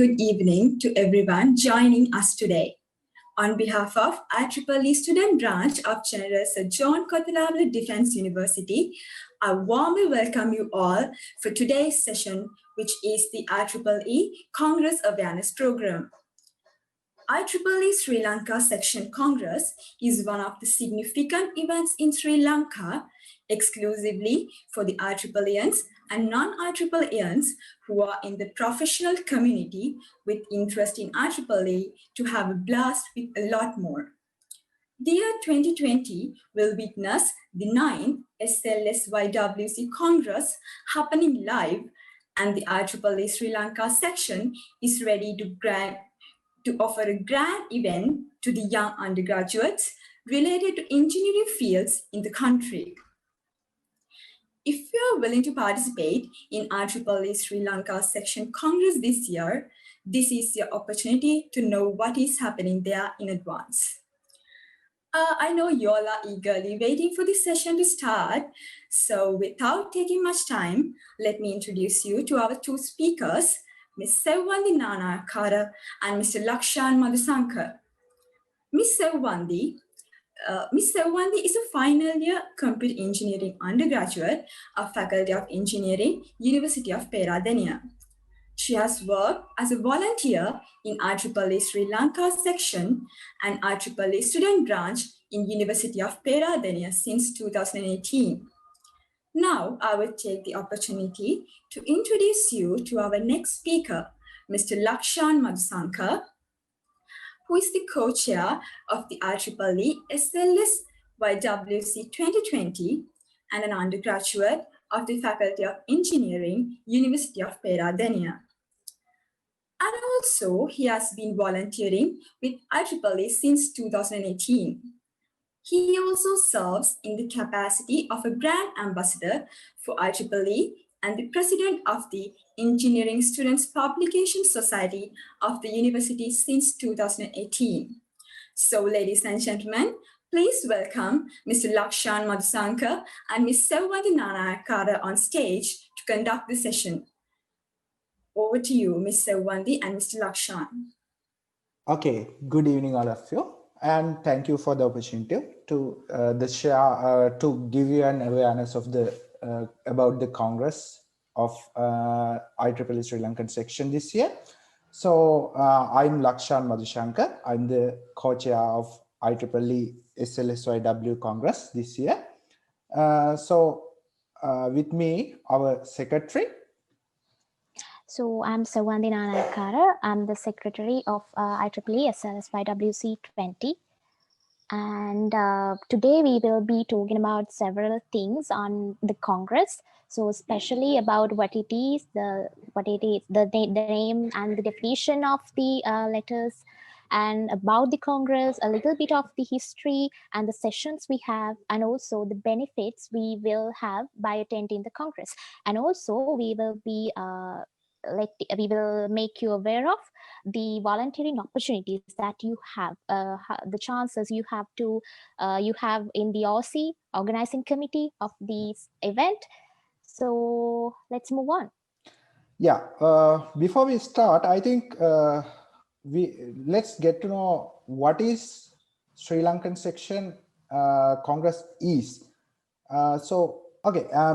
good evening to everyone joining us today. On behalf of IEEE Student Branch of General Sir John Kotelawala Defence University, I warmly welcome you all for today's session, which is the IEEE Congress Awareness Program. IEEE Sri Lanka Section Congress is one of the significant events in Sri Lanka exclusively for the IEEEans and non-IEEEans who are in the professional community with interest in IEEE to have a blast with a lot more. The year 2020 will witness the 9th SLSYWC Congress happening live, and the IEEE Sri Lanka section is ready to offer a grand event to the young undergraduates related to engineering fields in the country. If you are willing to participate in IEEE Sri Lanka Section Congress this year, this is your opportunity to know what is happening there in advance. I know you all are eagerly waiting for this session to start. So without taking much time, let me introduce you to our two speakers, Ms. Sewwandie Nanayakkara and Mr. Lakshan Madushanka. Ms. Sewwandie is a final year computer engineering undergraduate of Faculty of Engineering, University of Peradeniya. She has worked as a volunteer in IEEE Sri Lanka section and IEEE student branch in University of Peradeniya since 2018. Now, I will take the opportunity to introduce you to our next speaker, Mr. Lakshan Madushanka, who is the co-chair of the IEEE SLSYWC 2020 and an undergraduate of the Faculty of Engineering, University of Peradeniya. And also, he has been volunteering with IEEE since 2018. He also serves in the capacity of a brand ambassador for IEEE and the president of the Engineering Students Publication Society of the university since 2018. So, ladies and gentlemen, please welcome Mr. Lakshan Madushanka and Ms. Sewwandie Nanayakkara on stage to conduct the session. Over to you, Ms. Sewwandie and Mr. Lakshan. Okay, good evening, all of you, and thank you for the opportunity to to give you an awareness of the about the Congress of IEEE Sri Lankan section this year. So I'm Lakshan Madushanka. I'm the co-chair of IEEE SLSYW Congress this year. With me, our secretary. So I'm Sewwandie Nanayakkara. I'm the secretary of IEEE SLSYWC 20. And today we will be talking about several things on the Congress. So especially about what it is, the name and the definition of the letters, and about the Congress, a little bit of the history and the sessions we have, and also the benefits we will have by attending the Congress. And also we will be we will make you aware of the volunteering opportunities that you have, the chances you have in the OC organizing committee of this event. So let's move on. Yeah, before we start, I think let's get to know what is Sri Lankan section Congress is.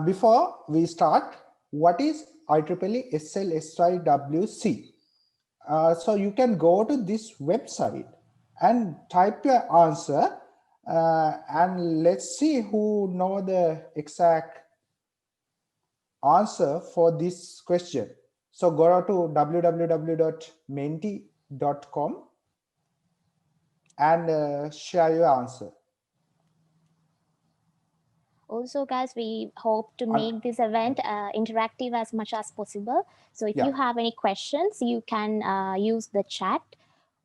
Before we start, what is IEEE SLSYWC? So you can go to this website and type your answer, and let's see who know the exact answer for this question. So go to www.menti.com and share your answer. Also, guys, we hope to make this event interactive as much as possible. So if you have any questions, you can use the chat,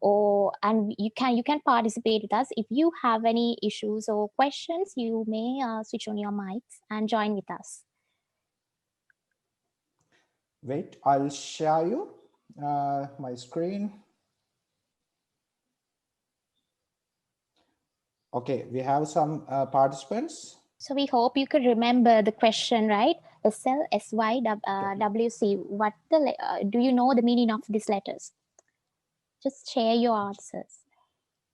and you can participate with us. If you have any issues or questions, you may switch on your mics and join with us. Wait, I'll share you my screen. Okay, we have some participants. So we hope you could remember the question, right? SLSYWC. Do you know the meaning of these letters? Just share your answers.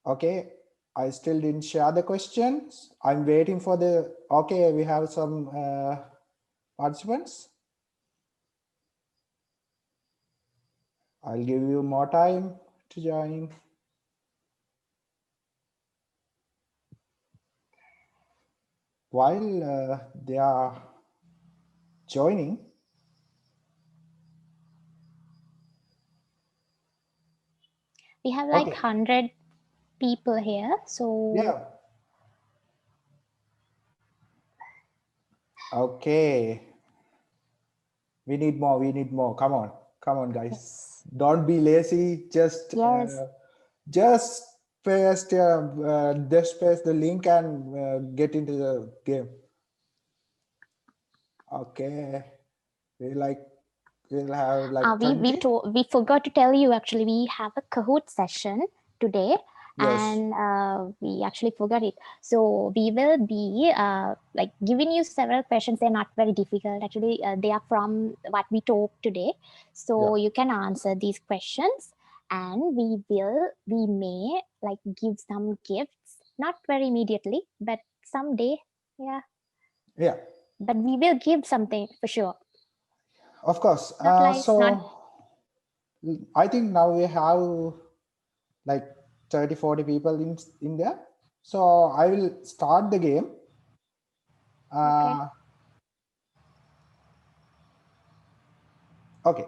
Okay, I still didn't share the questions. I'm waiting for the, okay, we have some participants. I'll give you more time to join. While they are joining, we have like 100 people here, so yeah. Okay. We need more. Come on, guys. yes. Don't be lazy. Just paste the link and get into the game. Okay. We'll have like 20. We forgot to tell you, actually, we have a Kahoot session today. Yes. And we actually forgot it. So we will be like giving you several questions. They're not very difficult. Actually, they are from what we talked today. So you can answer these questions, and we may like give some gifts, not very immediately, but someday. Yeah. Yeah. But we will give something for sure. Of course. Not I think now we have like 30-40 people in there. So I will start the game. Okay.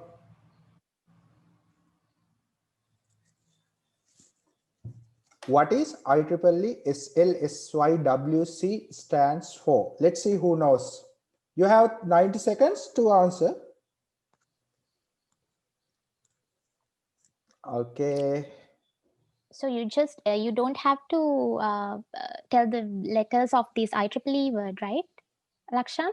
What is IEEE SLSYWC stands for? Let's see who knows. You have 90 seconds to answer. Okay. So you just you don't have to tell the letters of this IEEE word, right, Lakshan?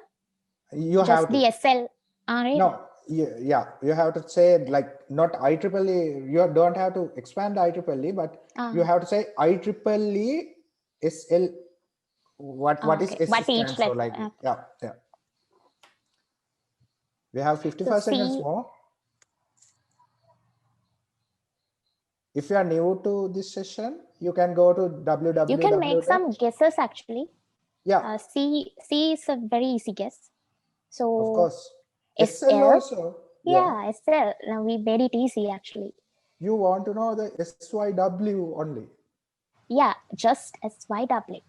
You just have to. The SL. Really? No, yeah, you have to say like not IEEE. You don't have to expand IEEE, but you have to say IEEE SL. What is S stands for? Like yeah. We have 55 seconds more. If you are new to this session, you can go to www. You can make some guesses actually. Yeah. C is a very easy guess. So of course. SL also. Yeah, SL. Now we made it easy actually. You want to know the SYW only? Yeah, just SYW.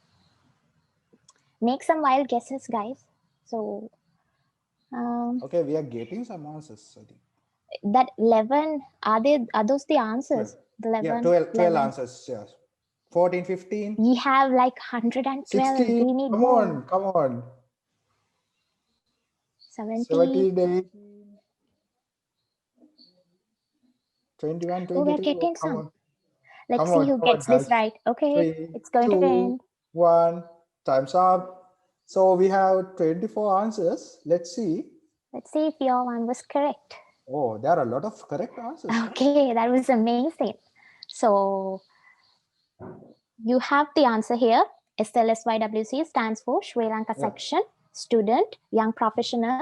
Make some wild guesses, guys. So okay, we are getting some answers, I think. That 11, are those the answers? 12. The 11, 12 answers, yes. 14, 15. We have like 112. 16. We need come more. on. 17. 18. 21, 22. Oh, we're getting come some. On. Let's see who gets this right. Okay, 3, it's going 2, to end. 1. Time's up. So we have 24 answers. Let's see. Let's see if your one was correct. Oh, there are a lot of correct answers. Okay, that was amazing. So you have the answer here. SLSYWC stands for Sri Lanka Section, Student, Young Professional,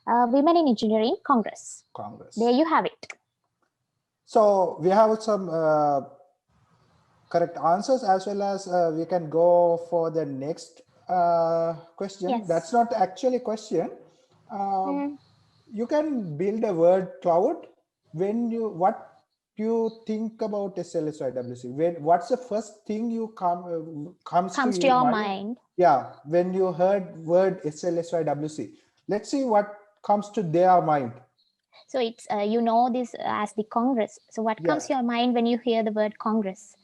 Women in Engineering Congress. There you have it. So we have some correct answers, as well as we can go for the next question. Yes. That's not actually a question. You can build a word cloud when what you think about SLSYWC. What's the first thing you comes to your mind? Yeah, when you heard word SLSYWC. Let's see what comes to their mind. So it's you know this as the Congress. So what comes to your mind when you hear the word Congress?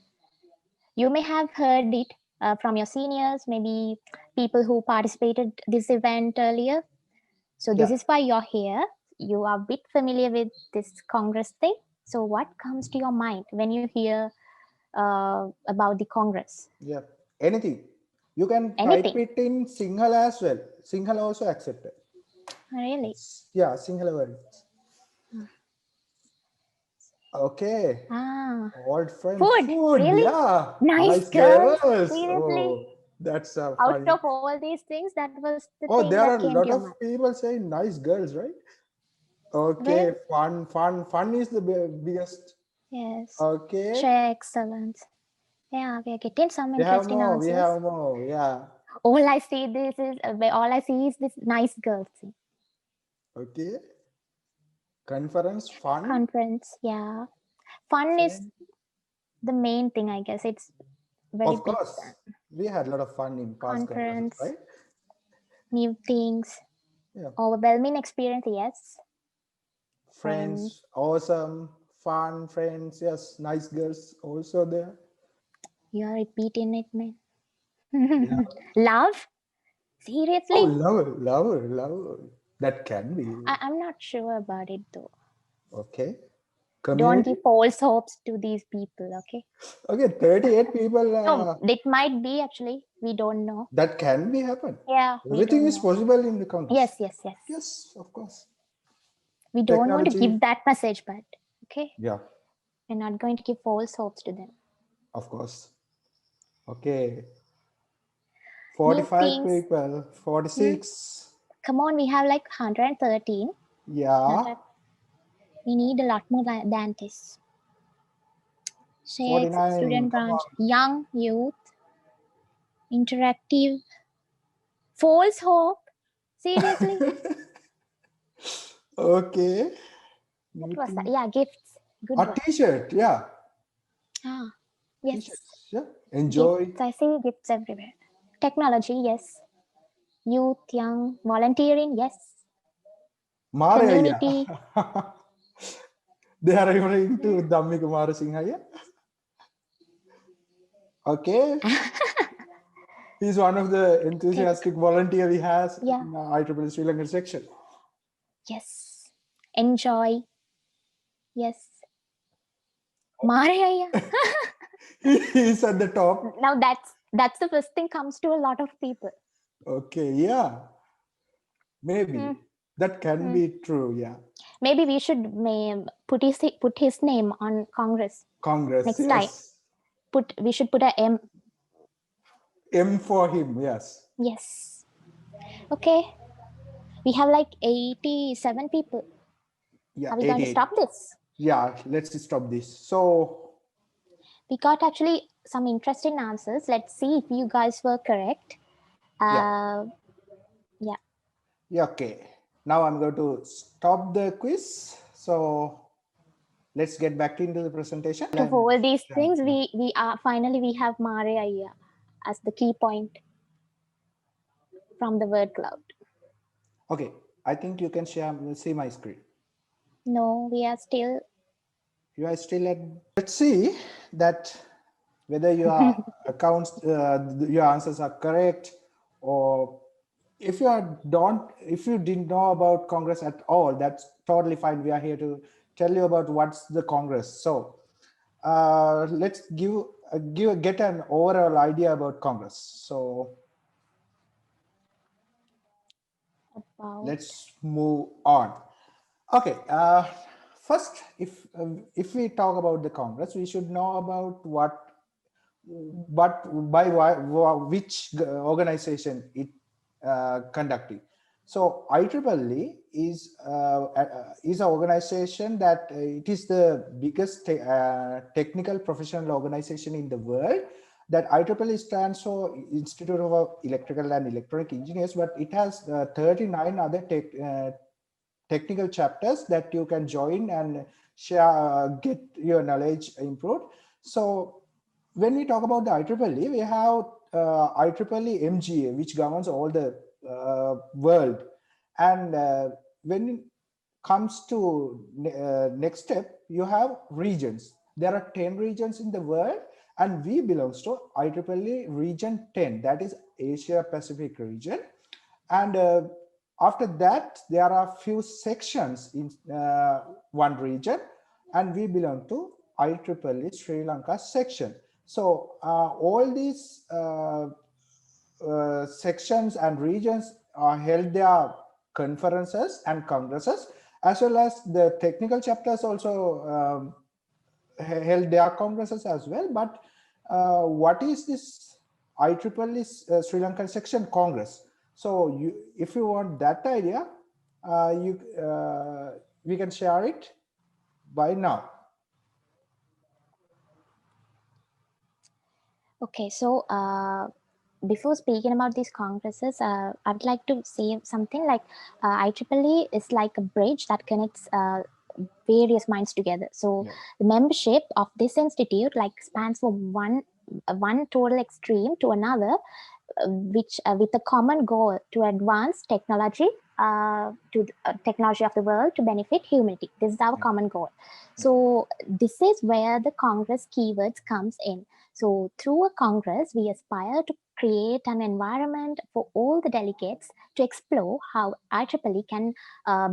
You may have heard it from your seniors, maybe people who participated this event earlier. So this is why you're here. You are a bit familiar with this Congress thing. So what comes to your mind when you hear about the Congress? Yeah, anything. You can type it in Sinhala as well. Sinhala also accepted. Really? Yeah, Sinhala word. Okay. Old friend. Food. Really? Yeah. Nice girl. Levels. Seriously? That's Out funny. of all these things, that was the Oh, thing there are that a came to lot your of mind. people saying nice girls, right? Okay, Well, fun is the biggest. yes. Okay, Share excellence. Yeah, we are getting some we have interesting more. We answers. have more. Yeah. All I see is this nice girl thing. Okay. Conference fun. Conference, yeah. Fun is Friend. the main thing, I guess. It's very Of big course, we had a lot of fun in past conferences, conference, right? new things, Yeah. overwhelming experience, yes. Friends, Friends, awesome, fun, friends. Yes, nice girls also there. you're repeating it, man. Yeah. Love? Oh, Seriously? lover. That can be. I'm not sure about it though. Okay. Don't Community. give false hopes to these people, okay? Okay, 38 people. No, it might be actually. We don't know. That can be happen. Yeah, we Everything don't is know. possible in the Congress. Yes. Yes, of course. We don't want to Technology. give that message, but okay? Yeah, We're not going to give false hopes to them. of course. Okay. New 45 things. people. 46. Come on, we have like 113. Yeah. We need a lot more than this. Shakes, 49. student Come branch, on. young youth, interactive, false hope. Seriously? Okay. What was that? Meeting. Yeah, gifts. Good A one. t-shirt. Yeah. Ah, yes. T-shirts. Yeah. Enjoy. Gifts. I see gifts everywhere. Technology, yes. Youth, young, volunteering, yes. Maria. Community. They are referring to Dhammika Marasinghaya. Okay. He's one of the enthusiastic volunteer we has Yeah. in IEEE Sri Lankan section. Yes. Enjoy. Yes. Maria. He's at the top. Now that's the first thing comes to a lot of people. Okay, yeah. Maybe. That can be true, yeah. Maybe we should put his name on Congress Congress, next time. yes. We should put a M. M for him, yes. Yes. Okay. We have like 87 people. Yeah, Are we going to 88. stop this? Yeah, let's stop this. So, We got actually some interesting answers. Let's see if you guys were correct. yeah. Yeah. Yeah, okay. Now I'm going to stop the quiz. So, let's get back into the presentation. Of all these things, we have Maria as the key point from the word cloud. Okay, I think you can see my screen. No, we are still. You are still at. Let's see that whether your accounts, your answers are correct, or if you didn't know about Congress at all, that's totally fine. We are here to tell you about what's the Congress. So let's get an overall idea about Congress. So let's move on. Okay. First, if we talk about the Congress, we should know about which organization it conducting. So IEEE is an organization that it is the biggest technical professional organization in the world. That IEEE stands for Institute of Electrical and Electronic Engineers, but it has 39 other technical chapters that you can join and share, get your knowledge improved. So when we talk about the IEEE, we have IEEE MGA, which governs all the world. And when it comes to next step, you have regions. There are 10 regions in the world, and we belongs to IEEE region 10, that is Asia Pacific region. And after that, there are few sections in one region, and we belong to IEEE Sri Lanka section. So all these sections and regions held their conferences and congresses, as well as the technical chapters also held their congresses as well. But what is this IEEE Sri Lankan Section Congress. So if you want that idea, we can share it by now. Okay, so before speaking about these congresses, I would like to say something like IEEE is like a bridge that connects various minds together. So Yeah. the membership of this institute like spans from one total extreme to another, which with a common goal to advance technology to technology of the world to benefit humanity. This is our common goal. So this is where the Congress keywords comes in. So through a Congress, we aspire to create an environment for all the delegates to explore how IEEE can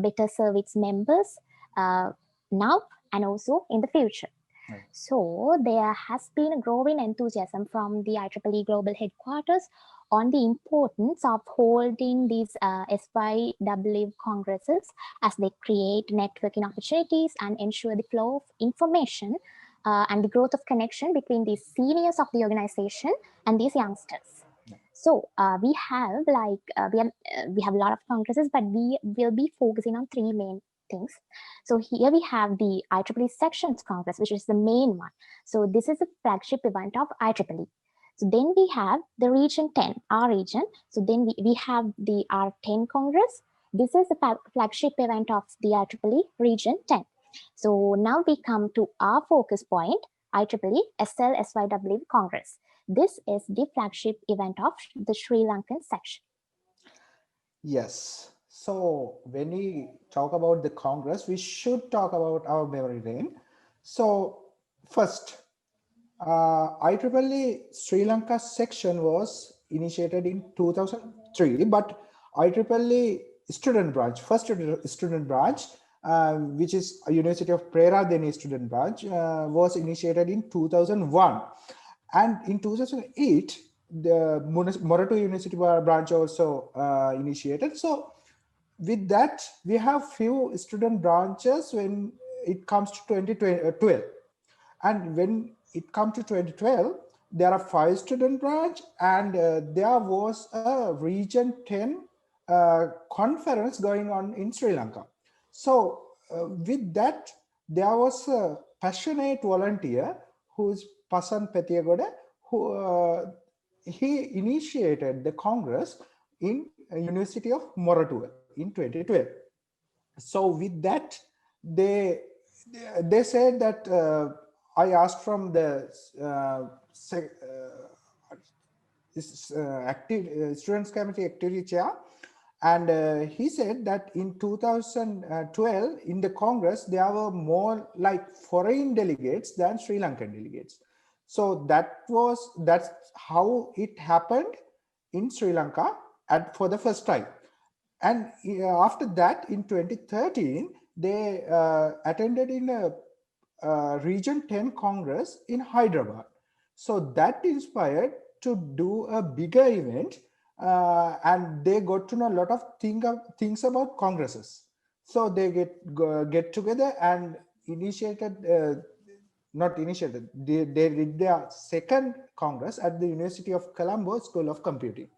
better serve its members now and also in the future. Right. So there has been a growing enthusiasm from the IEEE global headquarters on the importance of holding these SYWC congresses as they create networking opportunities and ensure the flow of information and the growth of connection between the seniors of the organization and these youngsters. So we have we have a lot of congresses, but we will be focusing on three main things. So here we have the IEEE Sections Congress, which is the main one. So this is a flagship event of IEEE. So then we have the Region 10, our region. So then we have the R10 Congress. This is the flagship event of the IEEE Region 10. So now we come to our focus point, IEEE SLSYWC Congress. This is the flagship event of the Sri Lankan section. Yes. So when we talk about the Congress, we should talk about our memory lane. So first, IEEE Sri Lanka section was initiated in 2003, but IEEE student branch, first student branch, which is a University of Peradeniya student branch, was initiated in 2001. And in 2008, the Moratu University branch also initiated. So with that, we have few student branches when it comes to 2012. And when it comes to 2012, there are 5 student branch, and there was a Region 10 conference going on in Sri Lanka. So with that, there was a passionate volunteer who's Pasan Petiagoda, who he initiated the Congress in University of Moratuwa in 2012. So with that, they said that I asked from the students committee activity chair, and he said that in 2012 in the Congress there were more like foreign delegates than Sri Lankan delegates. So that's how it happened in Sri Lanka for the first time. And after that, in 2013, they attended in a Region 10 Congress in Hyderabad. So that inspired to do a bigger event, and they got to know a lot of things about congresses. So they get together and they did their second Congress at the University of Colombo School of Computing.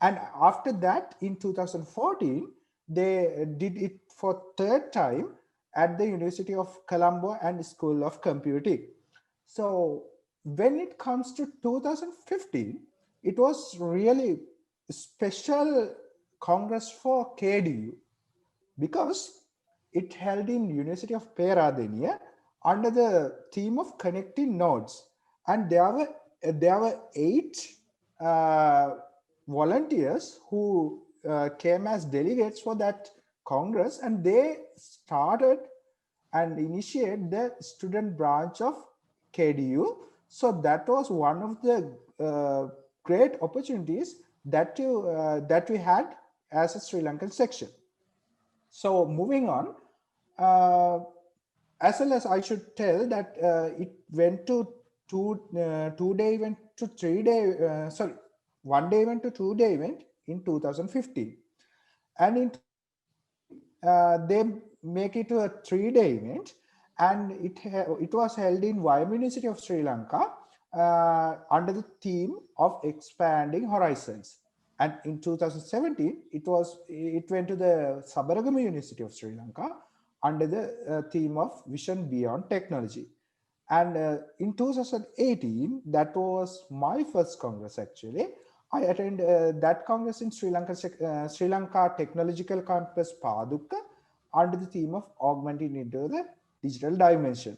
And after that, in 2014, they did it for third time at the University of Colombo and School of Computing. So when it comes to 2015, it was really a special Congress for KDU because it held in University of Peradeniya under the theme of connecting nodes. And there were 8 volunteers who came as delegates for that Congress, and they started and initiated the student branch of KDU. So that was one of the great opportunities that we had as a Sri Lankan section. So moving on, as well as I should tell that it went to 2-day event to 3-day, 1-day event to 2-day event in 2015. And in 2016, they make it to a 3-day event, and it was held in YM University of Sri Lanka, under the theme of expanding horizons. And in 2017, it went to the Sabaragama University of Sri Lanka under the theme of Vision Beyond Technology. And in 2018, that was my first Congress actually. I attended that Congress in Sri Lanka Technological Campus Paduka under the theme of augmenting into the digital dimension.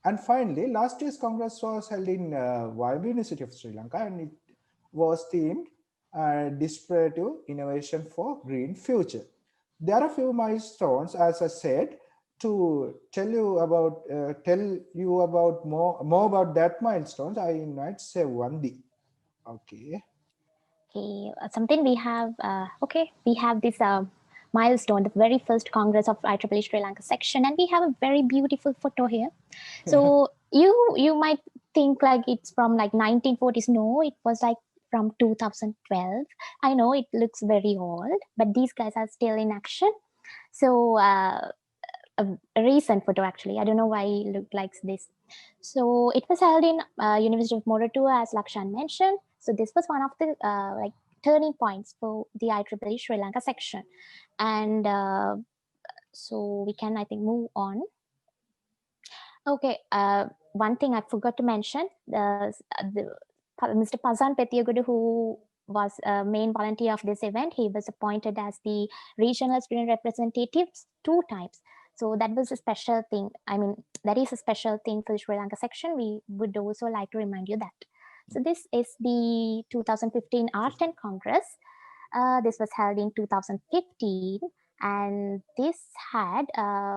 And finally, last year's Congress was held in Sewwandie University of Sri Lanka, and it was themed Disruptive Innovation for Green Future. There are a few milestones, as I said, to tell you about more about that milestones. I invite Sewwandie. Okay. Okay, something we have. We have this milestone, the very first Congress of IEEE Sri Lanka section, and we have a very beautiful photo here. So you might think like it's from like 1940s. No, it was like from 2012. I know it looks very old, but these guys are still in action. So a recent photo actually. I don't know why it looked like this. So it was held in University of Moratuwa, as Lakshan mentioned. So this was one of the like turning points for the IEEE Sri Lanka section, and so we can, I think, move on. Okay, one thing I forgot to mention: Mr. Pazan Pethiagudu, who was a main volunteer of this event, he was appointed as the regional student representative 2 times. So that was a special thing. I mean, that is a special thing for the Sri Lanka section. We would also like to remind you that. So this is the 2015 Art and Congress. This was held in 2015, and this had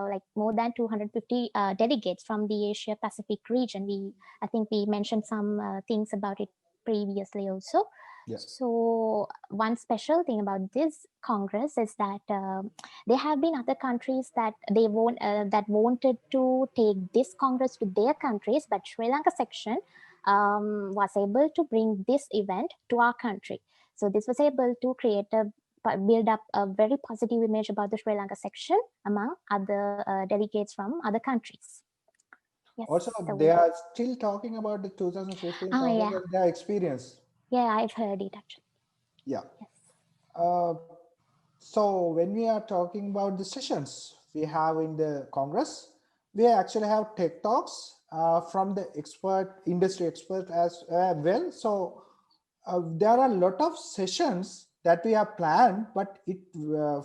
like more than 250 delegates from the Asia Pacific region. I think we mentioned some things about it previously also. Yeah. So one special thing about this Congress is that there have been other countries that that wanted to take this Congress to their countries, but Sri Lanka section was able to bring this event to our country. So this was able to build up a very positive image about the Sri Lanka section among other delegates from other countries. Yes. Also, so they are still talking about the 2015 Congress yeah. and their experience. Yeah, I've heard it actually. Yeah. Yes. So when we are talking about the sessions we have in the Congress, we actually have tech talks from the industry expert as well. So there are a lot of sessions that we have planned, but it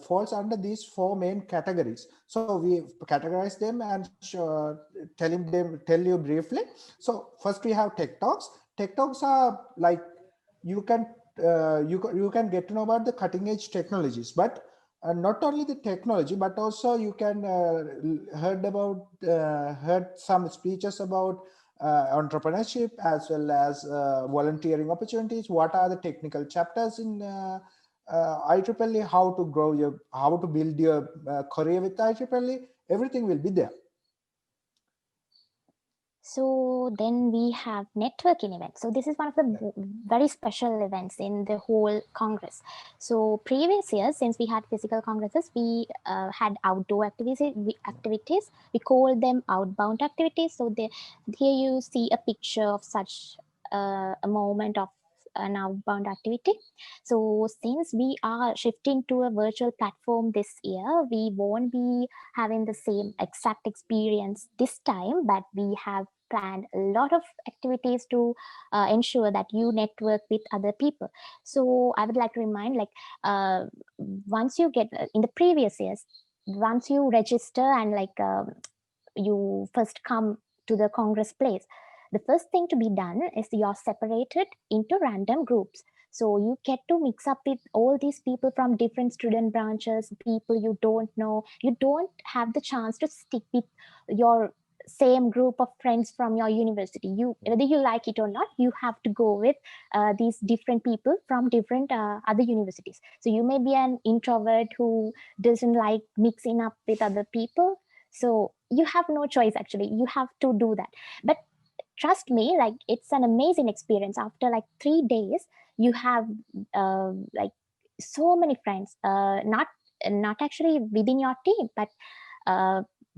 falls under these 4 main categories. So we categorize them and tell you briefly. So first we have tech talks. Tech talks are like you can get to know about the cutting edge technologies, but not only the technology, but also you can heard some speeches about entrepreneurship as well as volunteering opportunities. What are the technical chapters in IEEE? How to build your career with IEEE? Everything will be there. So then we have networking events. So this is one of the very special events in the whole Congress. So previous years, since we had physical congresses, we had outdoor activities. We call them outbound activities. So here you see a picture of such a moment of an outbound activity. So since we are shifting to a virtual platform this year, we won't be having the same exact experience this time, but we have planned a lot of activities to ensure that you network with other people. So I would like to remind, like once you get in the previous years, once you register and you first come to the Congress place, the first thing to be done is you're separated into random groups. So you get to mix up with all these people from different student branches, people you don't know. You don't have the chance to stick with your same group of friends from your university. Whether you like it or not, you have to go with these different people from different other universities. So you may be an introvert who doesn't like mixing up with other people. So you have no choice, actually. You have to do that. But trust me, like it's an amazing experience. After like 3 days, you have like so many friends, not actually within your team, but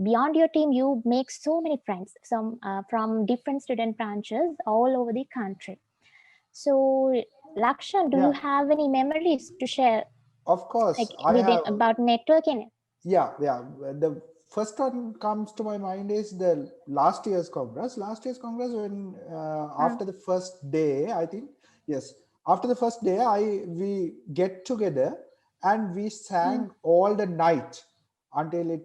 beyond your team, you make so many friends, some from different student branches all over the country. So, Lakshan, do you have any memories to share? Of course, Like I have. about networking? Yeah. The first one comes to my mind is the last year's Congress. Last year's Congress, when after the first day, I think, yes, after the first day, we get together and we sang all the night until it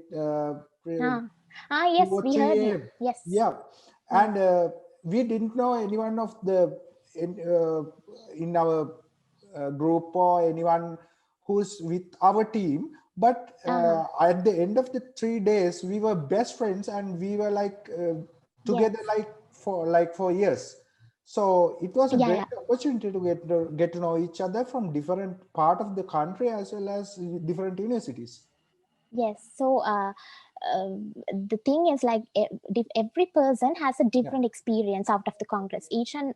Yes, 2 or we 3 heard you. a.m. Yes. Yeah, and we didn't know anyone of the in our group or anyone who's with our team, but at the end of the 3 days we were best friends and we were like together for years. So it was a great opportunity to get to know each other from different part of the country as well as different universities. Yes. So the thing is, like, every person has a different experience out of the Congress. Each and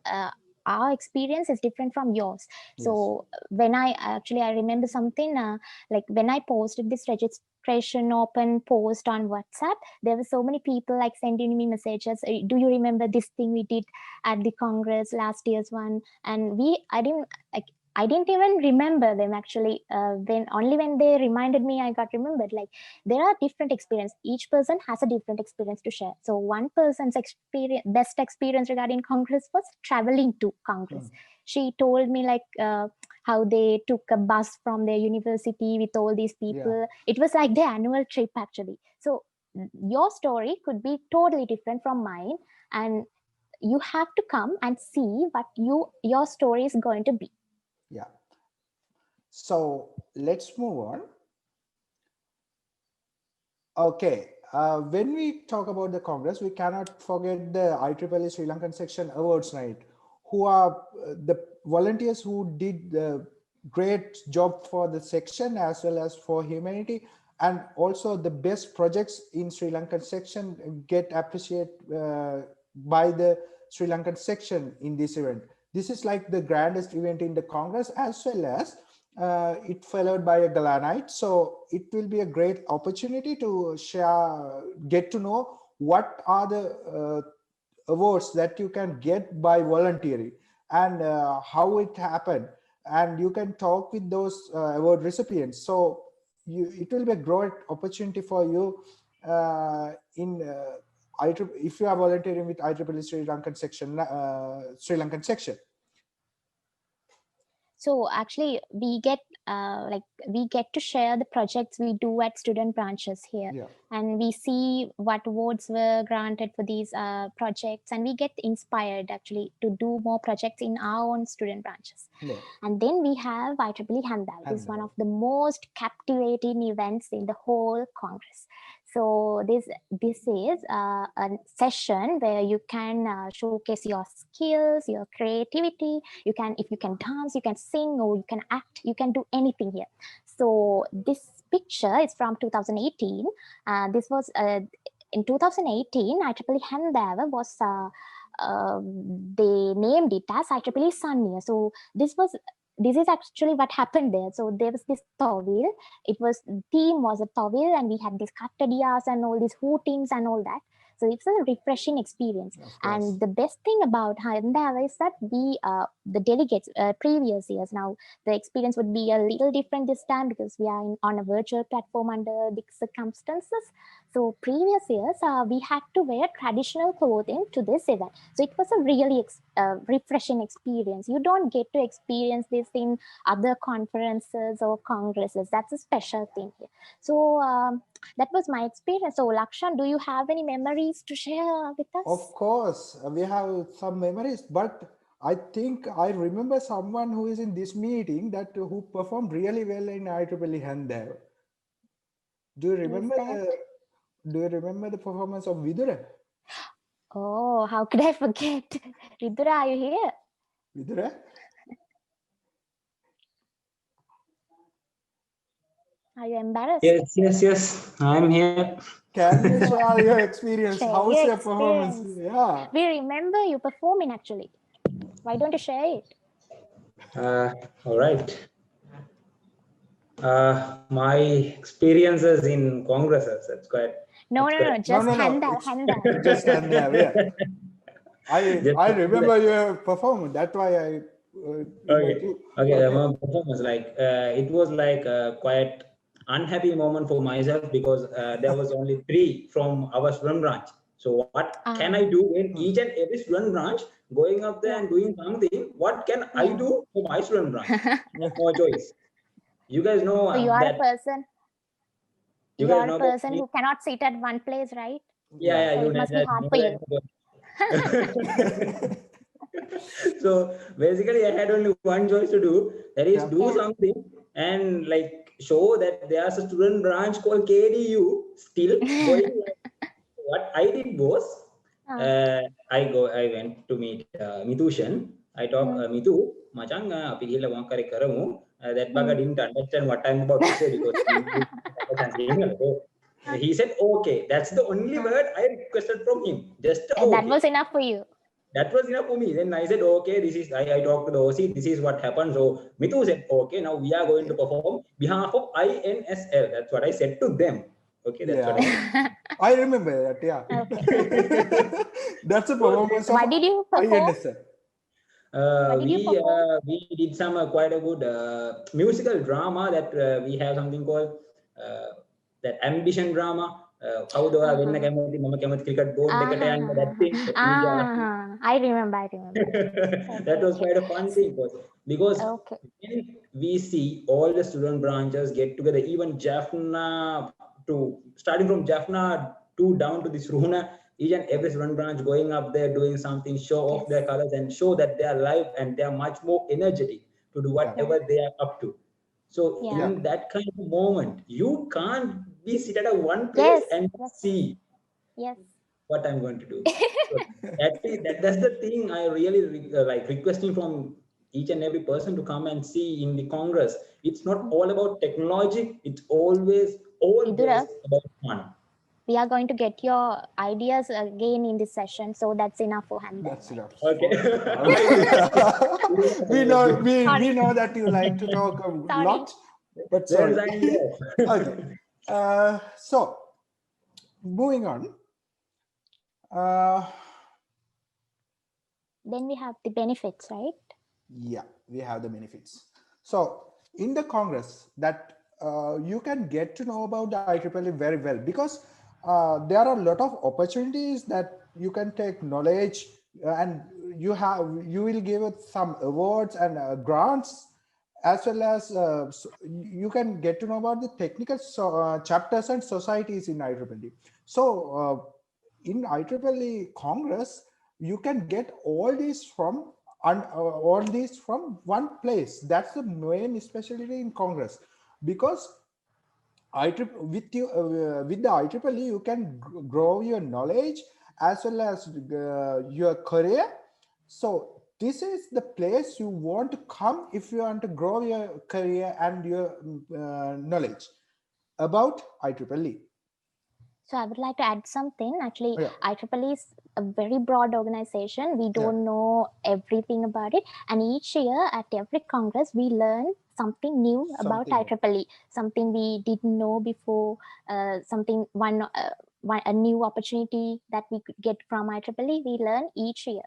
our experience is different from yours. So when I remember something, like when I posted this registration open post on WhatsApp, there were so many people like sending me messages. Do you remember this thing we did at the Congress last year's one? And I didn't even remember them actually. When they reminded me, I got remembered. Like, there are different experience. Each person has a different experience to share. So one person's best experience regarding Congress was traveling to Congress. She told me like how they took a bus from their university with all these people. It was like their annual trip actually. So your story could be totally different from mine, and you have to come and see what your story is going to be. Yeah. So let's move on. Okay. When we talk about the Congress, we cannot forget the IEEE Sri Lankan Section Awards Night, who are the volunteers who did the great job for the section as well as for humanity, and also the best projects in Sri Lankan section get appreciated by the Sri Lankan section in this event. This is like the grandest event in the Congress, as well as it followed by a gala night. So it will be a great opportunity to share, get to know what are the awards that you can get by volunteering and how it happened. And you can talk with those award recipients. So it will be a great opportunity for you if you are volunteering with IEEE Sri Lankan section. So actually, we get to share the projects we do at student branches here, and we see what awards were granted for these projects, and we get inspired actually to do more projects in our own student branches. And then we have IEEE Handav. This is one of the most captivating events in the whole Congress. So this is a session where you can showcase your skills, your creativity. If you can dance, you can sing, or you can act, you can do anything here. So this picture is from 2018. This was in 2018. IEEE Handav was they named it as IEEE Sun Year. So this is actually what happened there. So there was this tawil. Theme was a tawil, and we had these kattadiyas and all these hootings and all that. So it's a refreshing experience. And the best thing about Handav is that the delegates, previous years, now the experience would be a little different this time because we are on a virtual platform under the circumstances. So previous years, we had to wear traditional clothing to this event. So it was a really refreshing experience. You don't get to experience this in other conferences or congresses. That's a special thing here. So that was my experience. So Lakshan, do you have any memories to share with us? Of course, we have some memories, but I think I remember someone who is in this meeting who performed really well in IEEE Handav. Do you remember the performance of Vidura? Oh, how could I forget? Vidura, are you here? Vidura? Are you embarrassed? Yes. I'm here. Can you share your experience? How's your performance? Yeah. We remember you performing actually. Why don't you share it? All right. My experiences in congresses, that's quite No, just handal. Just handal, yeah. I remember your performance. That's why I invite you. Okay. My performance, it was like a quite unhappy moment for myself because there was only 3 from our student branch. So what can I do when each and every student branch going up there and doing something? What can I do for my student branch? No choice. You guys know So you are that. a person. You are a person who cannot sit at one place, right? Yeah, so you it must be that, hard for you. So basically, I had only one choice to do, that is do something and like show that there's a student branch called KDU still going. What I did was, I went to meet Midushan. I talked Midu, Machang, api gila wang kare karamu. That bugger didn't understand what I'm about to say because he said, okay. That's the only word I requested from him. Just okay. That was enough for you. That was enough for me. Then I said, okay, this is, I talked to the OC, this is what happened. So Mithu said, okay, now we are going to perform behalf of INSL. That's what I said to them. Okay, that's what I said. I remember that, yeah. Okay. That's a performance of What did you perform? We did some quite a good musical drama that we have something called that ambition drama. Cricket board that thing. I remember. That was quite a fun thing because when we see all the student branches get together, even Jaffna to starting from Jaffna to down to this Ruhuna, each and every student branch going up there doing something, show off their colors and show that they are live and they are much more energetic to do whatever they are up to. So in that kind of moment, you can't be seated at one place and see what I'm going to do. So that's the thing I really like requesting from each and every person to come and see in the Congress. It's not all about technology. It's always about fun. We are going to get your ideas again in this session, so that's enough for Hamdan. That's enough. Okay. we know that you like to talk a lot, but sorry. Okay. So moving on. Then we have the benefits, right? Yeah, we have the benefits. So in the Congress, that you can get to know about the IEEE very well, because there are a lot of opportunities that you can take knowledge, and you will give it some awards and grants, as well as you can get to know about the technical chapters and societies in IEEE. So in IEEE Congress, you can get all these from one place. That's the main specialty in Congress, because with the IEEE, you can grow your knowledge as well as your career. So this is the place you want to come if you want to grow your career and your knowledge about IEEE. So I would like to add something. Actually, IEEE is a very broad organization. We don't know everything about it. And each year at every Congress, we learn something new about IEEE, something we didn't know before, a new opportunity that we could get from IEEE, we learn each year.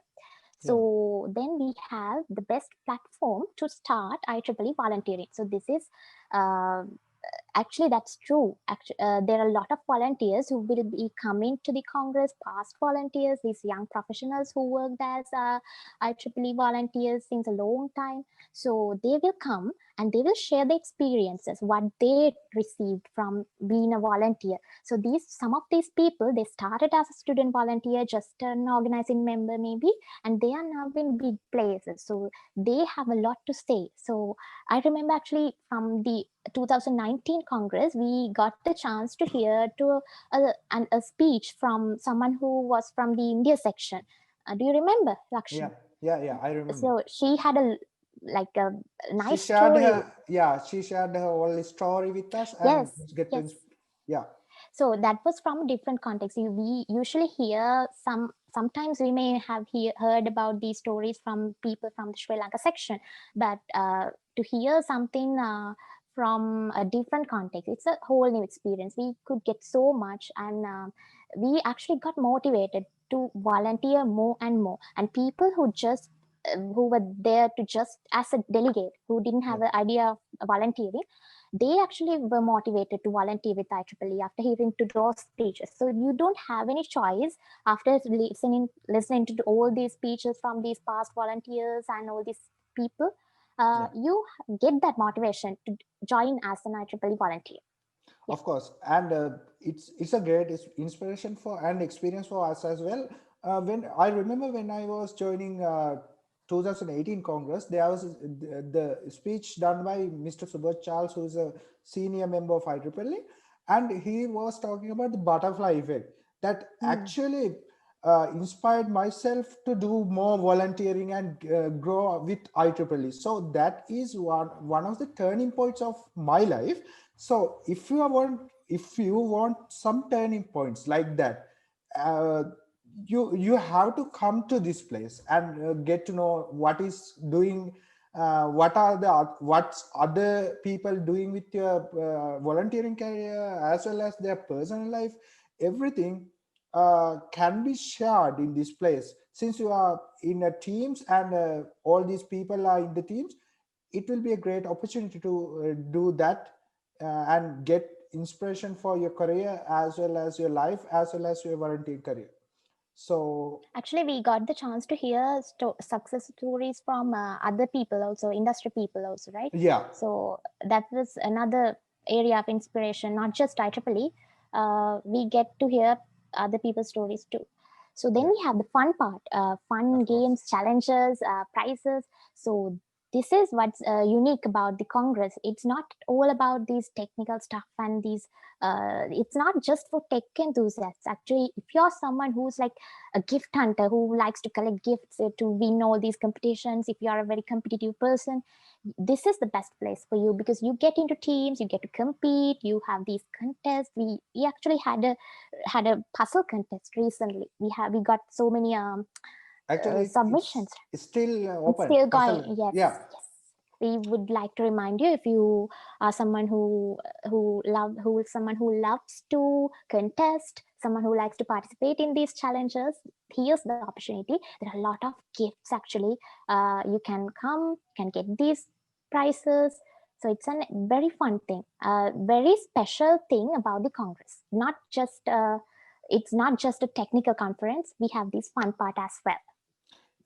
So then we have the best platform to start IEEE volunteering. So this is actually, that's true. There are a lot of volunteers who will be coming to the Congress, past volunteers, these young professionals who worked as IEEE volunteers since a long time. So they will come and they will share the experiences, what they received from being a volunteer. So some of these people, they started as a student volunteer, just an organizing member maybe, and they are now in big places. So they have a lot to say. So I remember actually from the 2019 Congress, we got the chance to hear a speech from someone who was from the India section. Do you remember, Lakshan? Yeah, I remember. So she had a nice story. She shared her whole story with us. And So that was from a different context. We usually hear sometimes we may have heard about these stories from people from the Sri Lanka section, but to hear something from a different context. It's a whole new experience. We could get so much, and we actually got motivated to volunteer more and more. And people who just who were there to just as a delegate, who didn't have an idea of volunteering, they actually were motivated to volunteer with IEEE after hearing to those speeches. So you don't have any choice after listening to all these speeches from these past volunteers and all these people. You get that motivation to join as an IEEE volunteer. Of course, and it's a great inspiration for and experience for us as well. When I remember when I was joining 2018 Congress, there was the speech done by Mr. Subodh Charles, who is a senior member of IEEE, and he was talking about the butterfly effect that actually inspired myself to do more volunteering and grow with IEEE. So that is one of the turning points of my life. So if you want some turning points like that, you have to come to this place and get to know what is doing, what's other people doing with your volunteering career as well as their personal life. Everything can be shared in this place. Since you are in a teams and all these people are in the teams, it will be a great opportunity to do that and get inspiration for your career as well as your life as well as your volunteer career. So actually, we got the chance to hear success stories from other people also, industry people also, right? Yeah. So that was another area of inspiration, not just IEEE. We get to hear other people's stories too. So then we have the fun part, fun games, challenges, prizes. So this is what's unique about the Congress. It's not all about these technical stuff and these. It's not just for tech enthusiasts. Actually, if you're someone who's like a gift hunter who likes to collect gifts to win all these competitions, if you are a very competitive person, this is the best place for you, because you get into teams, you get to compete, you have these contests. We actually had a puzzle contest recently. We got so many actually submissions. It's still open. It's still going. Yes. Yeah. Yes. We would like to remind you, if you are someone who loves to contest, someone who likes to participate in these challenges, here's the opportunity. There are a lot of gifts actually. You can come, can get these prizes. So it's a very fun thing, a very special thing about the Congress. It's not just a technical conference. We have this fun part as well.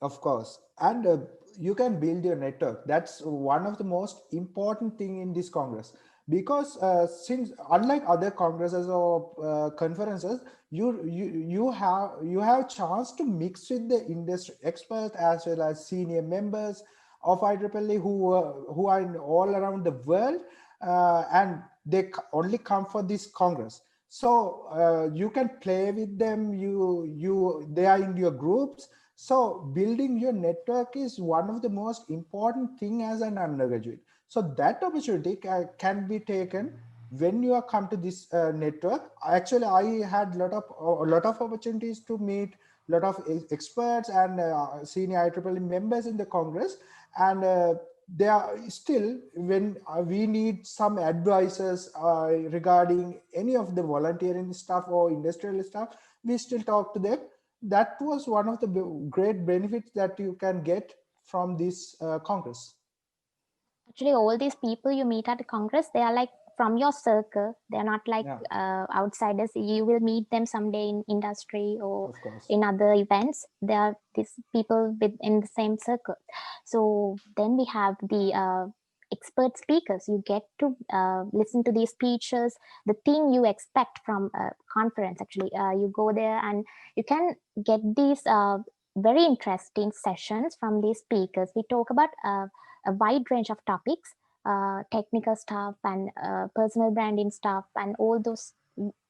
Of course, and you can build your network. That's one of the most important thing in this Congress, because since unlike other congresses or conferences, you have chance to mix with the industry experts as well as senior members of IEEE who are in all around the world, and they only come for this Congress. So you can play with them. They are in your groups. So building your network is one of the most important thing as an undergraduate. So that opportunity can be taken when you are come to this network. Actually, I had a lot of opportunities to meet a lot of experts and senior IEEE members in the Congress, and they are still, when we need some advices regarding any of the volunteering stuff or industrial stuff, we still talk to them. That was one of the great benefits that you can get from this Congress. Actually, all these people you meet at the Congress, they are like from your circle. They're not like outsiders. You will meet them someday in industry or in other events. They are these people in the same circle. So then we have the expert speakers. You get to listen to these speeches, the thing you expect from a conference. Actually, you go there and you can get these very interesting sessions from these speakers. We talk about a wide range of topics, technical stuff and personal branding stuff, and all those.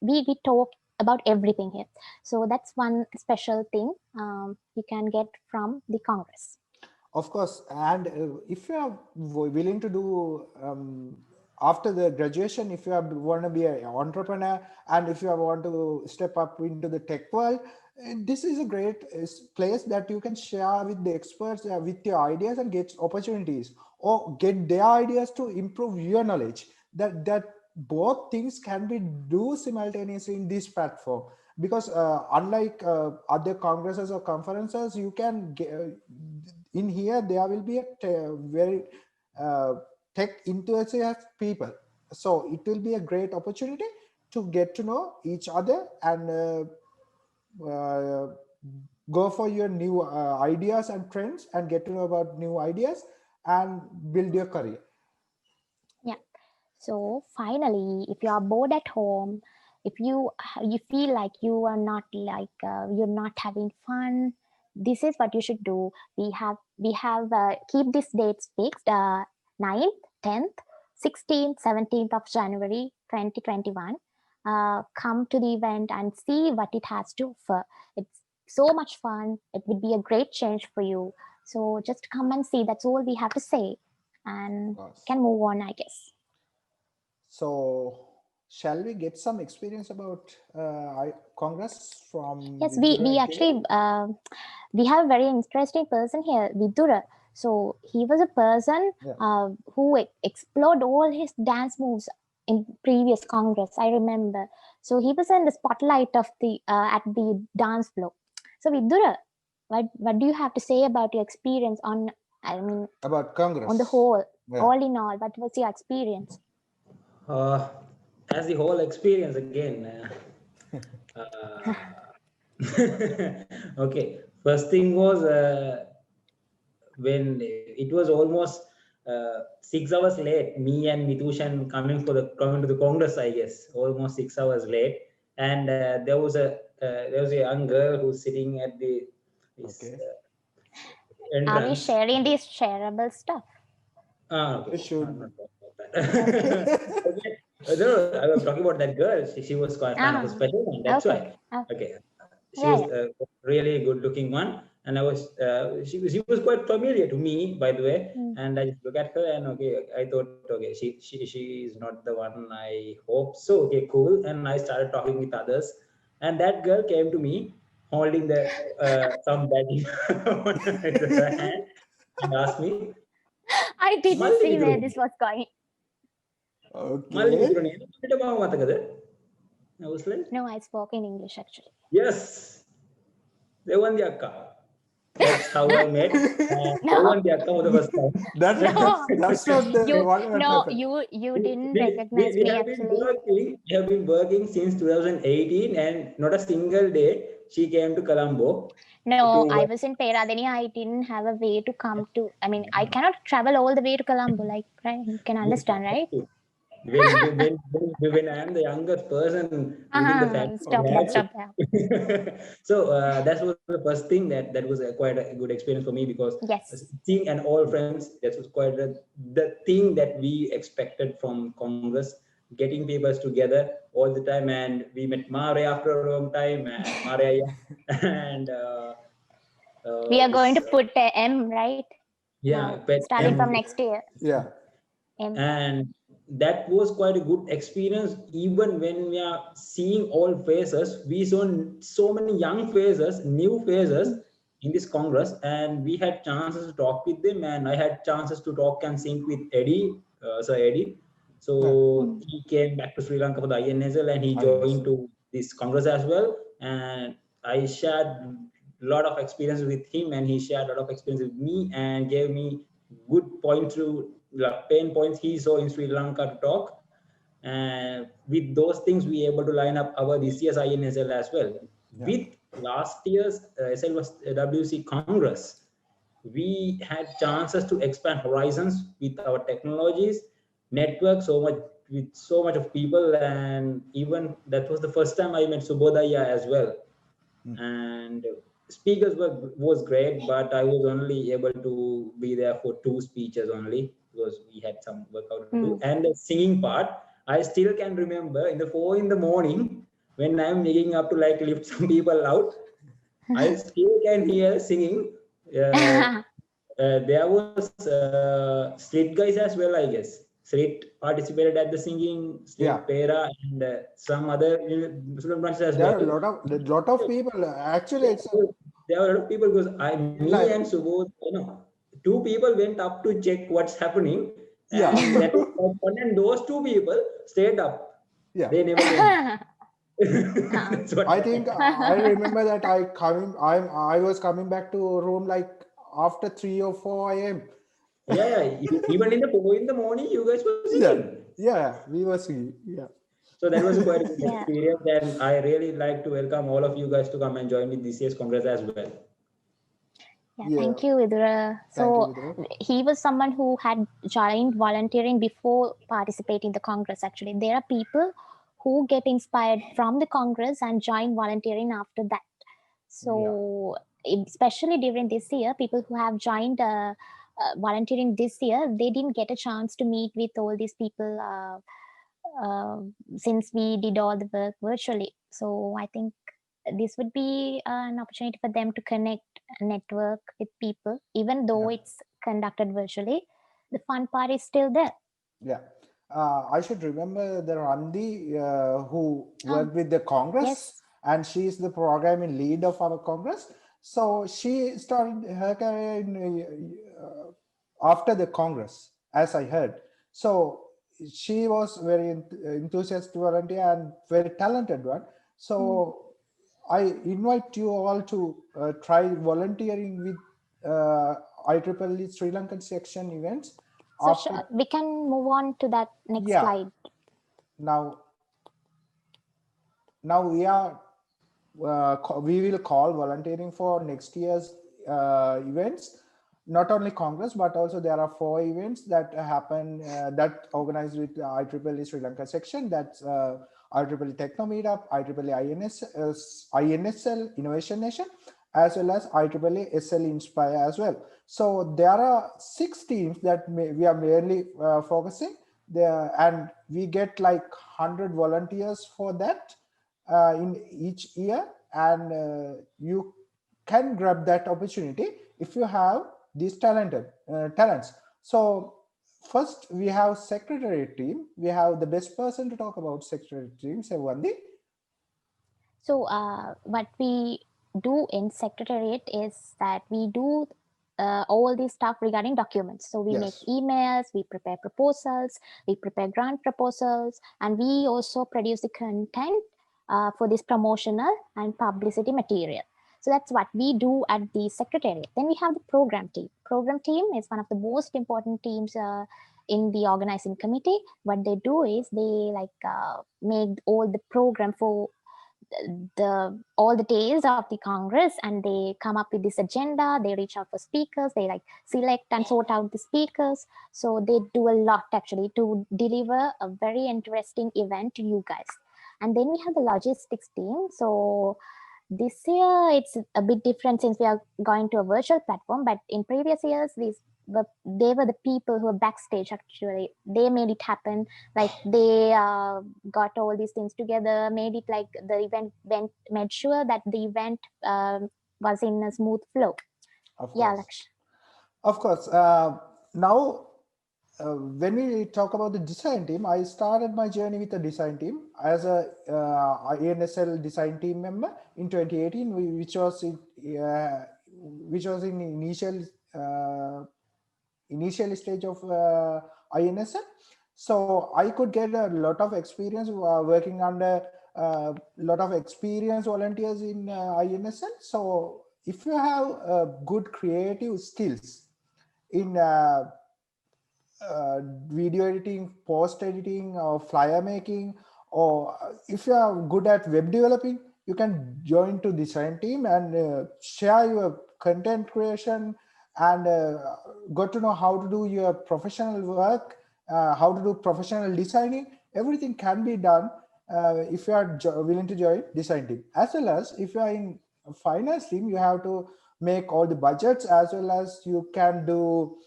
We talk about everything here. So that's one special thing you can get from the Congress. Of course, and if you are willing to do after the graduation, if you want to be an entrepreneur and if you want to step up into the tech world, And this is a great place that you can share with the experts with your ideas and get opportunities or get their ideas to improve your knowledge. That both things can be do simultaneously in this platform, because unlike other congresses or conferences, you can get, in here there will be a very tech enthusiast people, so it will be a great opportunity to get to know each other and go for your new ideas and trends and get to know about new ideas and build your career. Yeah. So finally, if you are bored at home, if you feel like you are not you're not having fun, this is what you should do. We have keep these dates fixed: 9th, 10th, 16th, 17th of January 2021. Come to the event and see what it has to offer. It's so much fun. It would be a great change for you. So just come and see. That's all we have to say, and can move on, I guess. So shall we get some experience about Congress from? Yes, we actually we have a very interesting person here, Vidura. So he was a person who explored all his dance moves in previous Congress. I remember. So he was in the spotlight of the at the dance floor. So Vidura, what do you have to say about your experience on? I mean, about Congress on the whole, all in all, what was your experience? As the whole experience again. Okay, first thing was when it was almost 6 hours late, me and Madushanka coming to the Congress, I guess, almost 6 hours late, and there was a young girl who's sitting at the entrance. Are we sharing this shareable stuff? Okay. Should. No, I was talking about that girl. She was quite kind of a special one. That's why. Okay. She was a really good-looking one, and I was. She was quite familiar to me, by the way. And I just look at her, and okay, I thought, okay, she is not the one. I hope so. Okay, cool. And I started talking with others, and that girl came to me holding the some bag on her hand and asked me. I didn't see where this was going. Okay. No, I spoke in English actually. Yes. Sewwandie. That's how I met. Sewwandie for the first time. That's not the you didn't recognize me actually. We have been working since 2018, and not a single day she came to Colombo. No, I was in Peradeniya. I didn't have a way to come to. I mean, I cannot travel all the way to Colombo. Like, right? You can understand, right? When I am the youngest person within the family. Stop that. So that was the first thing that was quite a good experience for me, because seeing and all friends, that was quite the thing that we expected from Congress, getting people together all the time. And we met Mare after a long time, and Mare and we are going to put a M, right? Yeah, starting from next year. Yeah. M. And that was quite a good experience. Even when we are seeing all faces, we saw so many young faces, new faces in this Congress, and we had chances to talk with them, and I had chances to talk and sing with Eddie, Sir Eddie. So he came back to Sri Lanka for the INSL, and he joined to this Congress as well. And I shared a lot of experience with him, and he shared a lot of experience with me, and gave me good pain points he saw in Sri Lanka to talk. And with those things, we were able to line up our this year's INSL as well. Yeah. With last year's SLSYWC Congress, we had chances to expand horizons with our technologies, network with so much of people, and even that was the first time I met Subodhaya as well. And speakers was great, but I was only able to be there for 2 speeches only, because we had some workout to do. And the singing part, I still can remember in the 4 in the morning when I'm waking up to like lift some people out, I still can hear singing. There was street guys as well, I guess, Srit participated at the singing, State Pera, and some other student branches as there well. Are a lot of people. Actually, it's there are a lot of people because me and Subodh, two people went up to check what's happening, and that was fun. And those two people stayed up. They never went. I think I remember that I was coming back to room like after 3 or 4 a.m. Yeah, even in the morning, you guys were singing. Yeah, we were singing. Yeah. So that was quite a good experience, and I really like to welcome all of you guys to come and join me this year's Congress as well. Yeah, thank you, Vidura. So he was someone who had joined volunteering before participating in the Congress. Actually, there are people who get inspired from the Congress and join volunteering after that. So especially during this year, people who have joined volunteering this year, they didn't get a chance to meet with all these people since we did all the work virtually. So I think this would be an opportunity for them to connect, network with people, even though it's conducted virtually. The fun part is still there. Yeah. I should remember the Randi who worked with the Congress, and she is the programming lead of our Congress. So she started her career after the Congress, as I heard. So she was very enthusiastic volunteer and very talented one. So I invite you all to try volunteering with IEEE Sri Lankan section events. So we can move on to that next slide. Now we will call volunteering for next year's events. Not only Congress, but also there are 4 events that happen that organized with IEEE Sri Lanka section. That's IEEE Techno Meetup, IEEE INSL Innovation Nation, as well as IEEE SL Inspire as well. So there are 6 teams that we are mainly focusing there, and we get like 100 volunteers for that in each year, and you can grab that opportunity if you have these talents. So first we have secretariat team. We have the best person to talk about secretariat team, Sewwandie. So what we do in secretariat is that we do all this stuff regarding documents. So we make emails, we prepare proposals, we prepare grant proposals, and we also produce the content for this promotional and publicity material. So that's what we do at the secretariat. Then we have the program team. Program team is one of the most important teams in the organizing committee. What they do is they make all the program for all the days of the Congress, and they come up with this agenda. They reach out for speakers. They select and sort out the speakers. So they do a lot actually to deliver a very interesting event to you guys. And then we have the logistics team. So this year it's a bit different since we are going to a virtual platform, but in previous years they were the people who were backstage actually. They made it happen. Like they got all these things together, made it like the event made sure that the event was in a smooth flow. Lakshan. Of course. Now when we talk about the design team, I started my journey with the design team as a INSL design team member in 2018, which was in initial stage of INSL. So I could get a lot of experience working under a lot of experienced volunteers in INSL. So if you have good creative skills in video editing, post editing, or flyer making, or if you are good at web developing, you can join to design team and share your content creation and got to know how to do your professional work, how to do professional designing. Everything can be done if you are willing to join design team. As well as if you are in finance team, you have to make all the budgets, as well as you can do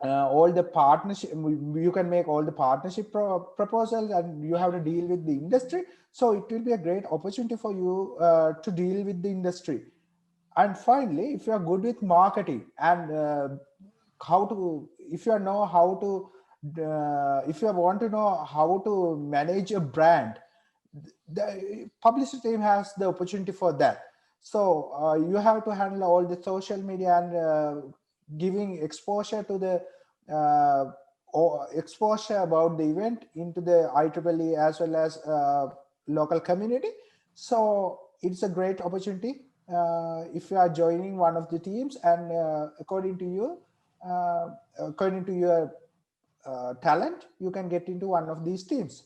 all the partnership. You can make all the partnership proposals, and you have to deal with the industry. So it will be a great opportunity for you to deal with the industry. And finally, if you are good with marketing and if you know how to if you want to know how to manage a brand, the publicity team has the opportunity for that. So you have to handle all the social media and giving exposure to the or exposure about the event into the IEEE as well as local community. So it's a great opportunity if you are joining one of the teams, and according to your talent, you can get into one of these teams.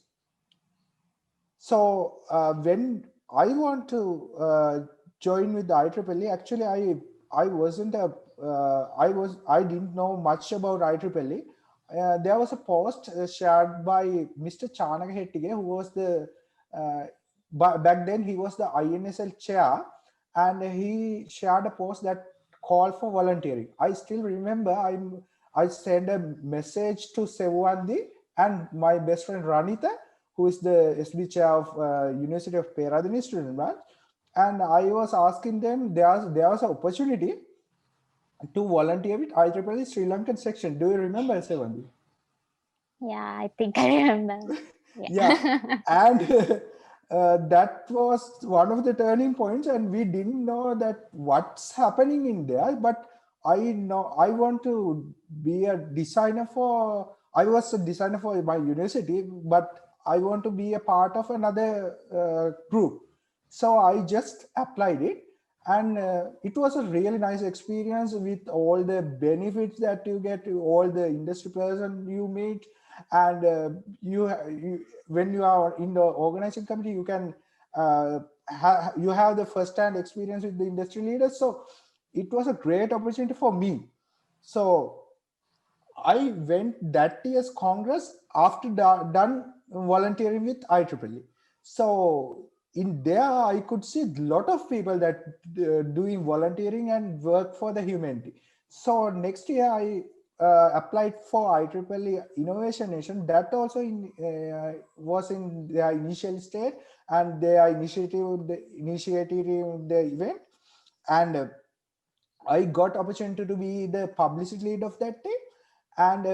So when I want to join with the IEEE, actually I wasn't a I didn't know much about IEEE. There was a post shared by Mr. Chanaka Hettige, who was the back then he was the INSL chair, and he shared a post that called for volunteering. I still remember I sent a message to Sewwandie and my best friend Ranita, who is the SB chair of University of Peradeniya student branch, and I was asking them, there was an opportunity to volunteer with IEEE Sri Lankan section. Do you remember, Sewwandie? Yeah, I think I remember. Yeah. And that was one of the turning points, and we didn't know that what's happening in there, but I know I want to be a designer for, I was a designer for my university, but I want to be a part of another group. So I just applied it, and it was a really nice experience with all the benefits that you get, all the industry person you meet, and when you are in the organizing committee, you can you have the first-hand experience with the industry leaders. So it was a great opportunity for me. So I went that year's Congress after done volunteering with IEEE. So in there, I could see a lot of people that doing volunteering and work for the humanity. So next year, I applied for IEEE Innovation Nation. That also was in their initial state, and they are initiating the event. And I got opportunity to be the publicity lead of that team. And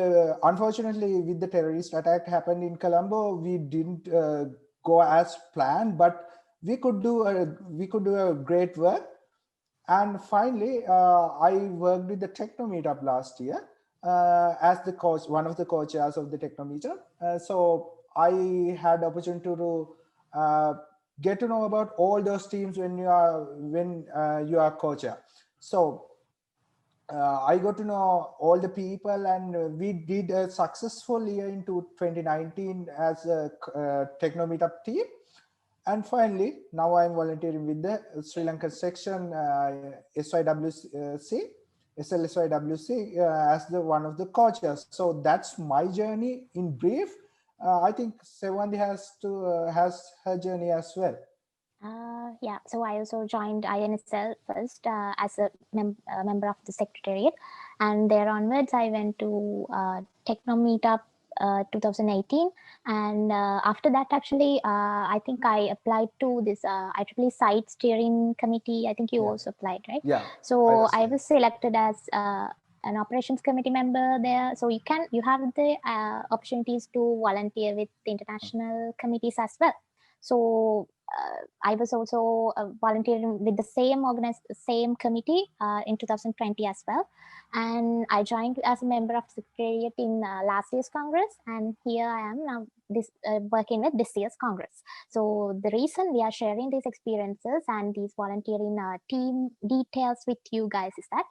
unfortunately, with the terrorist attack happened in Colombo, we didn't go as planned, but we could do a great work. And finally, I worked with the Techno Meetup last year as the coach, one of the co-chairs of the Techno Meetup. So I had opportunity to get to know about all those teams when you are co-chair. So I got to know all the people, and we did a successful year into 2019 as a Techno Meetup team. And finally, now I'm volunteering with the Sri Lankan section SLSYWC as the one of the coaches. So that's my journey in brief. I think Sewwandie has her journey as well. Yeah, so I also joined INSL first as a member of the secretariat, and there onwards I went to Techno Meetup 2018, and after that actually I think I applied to this IEEE Site Steering Committee. I think you also applied, right? Yeah. So I was selected as an operations committee member there. So you have the opportunities to volunteer with the international committees as well. So I was also volunteering with the same committee in 2020 as well, and I joined as a member of the secretariat in last year's Congress, and here I am now working with this year's Congress. So the reason we are sharing these experiences and these volunteering team details with you guys is that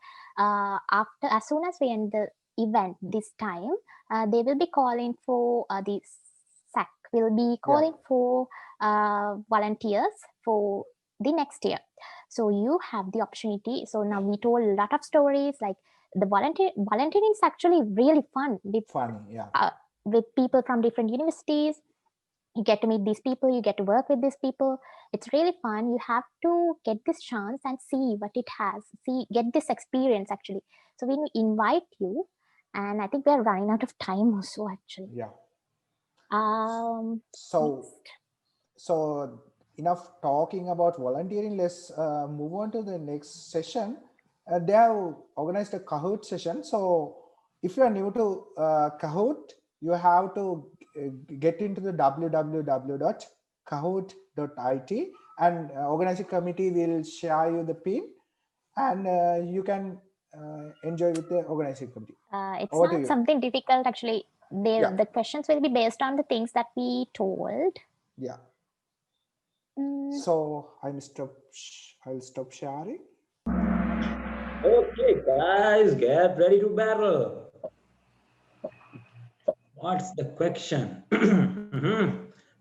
as soon as we end the event this time, they will be calling for the SAC will be calling for volunteers for the next year. So you have the opportunity. So now we told a lot of stories, like the volunteering is actually really fun with people from different universities. You get to meet these people, you get to work with these people. It's really fun. You have to get this chance and see what it has, get this experience actually. So we invite you, and I think we're running out of time also actually. Yeah. So enough talking about volunteering. Let's move on to the next session. They have organized a Kahoot session. So if you are new to Kahoot, you have to get into the www.kahoot.it, and organizing committee will share you the pin, and you can enjoy with the organizing committee. It's not something difficult actually. The questions will be based on the things that we told. Yeah. So I'll stop sharing. Okay, guys, get ready to battle. What's the question?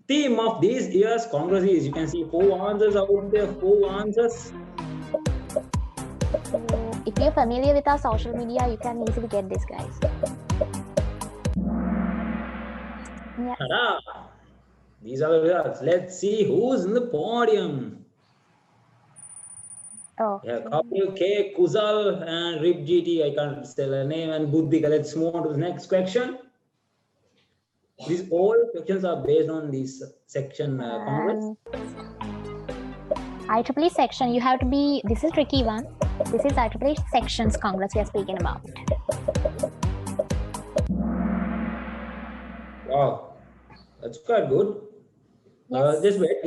Theme of this year's Congress is, you can see 4 answers out there, 4 answers. If you're familiar with our social media, you can easily get this, guys. Yeah. Ta-da! These are the results. Let's see who's in the podium. Oh. Yeah, Kapil K, Kuzal, and Rip GT. I can't say the name, and Buddhika. Let's move on to the next question. These all questions are based on this section Congress. IEEE section, you have to be, this is tricky one. This is IEEE sections Congress we are speaking about. Wow, that's quite good. Yes. Just wait.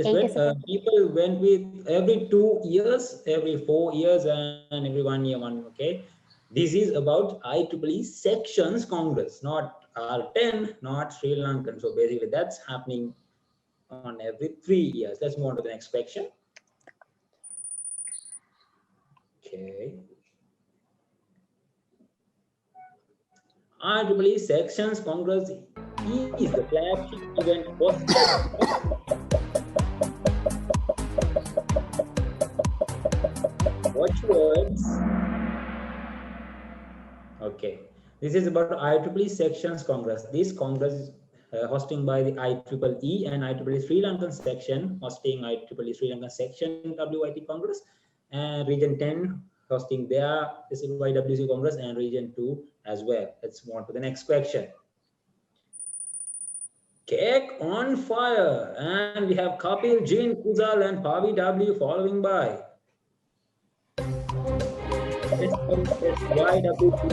People went with every 2 years, every 4 years, and every 1 year one. Okay, this is about IEEE sections Congress, not R10, not Sri Lankan. So basically, that's happening on every 3 years. Let's move on to the next question. Okay. IEEE sections Congress is the flagship event hosted. Watch words. Okay, this is about IEEE Sections Congress. This Congress is hosting by the IEEE and IEEE Sri Lankan section, hosting IEEE Sri Lankan section WIT Congress, and Region 10 hosting their SLSYWC Congress, and Region 2 as well. Let's move on to the next question. Cake on fire, and we have Kapil, Jin, Kuzal, and Pavi W following by SLSYWC.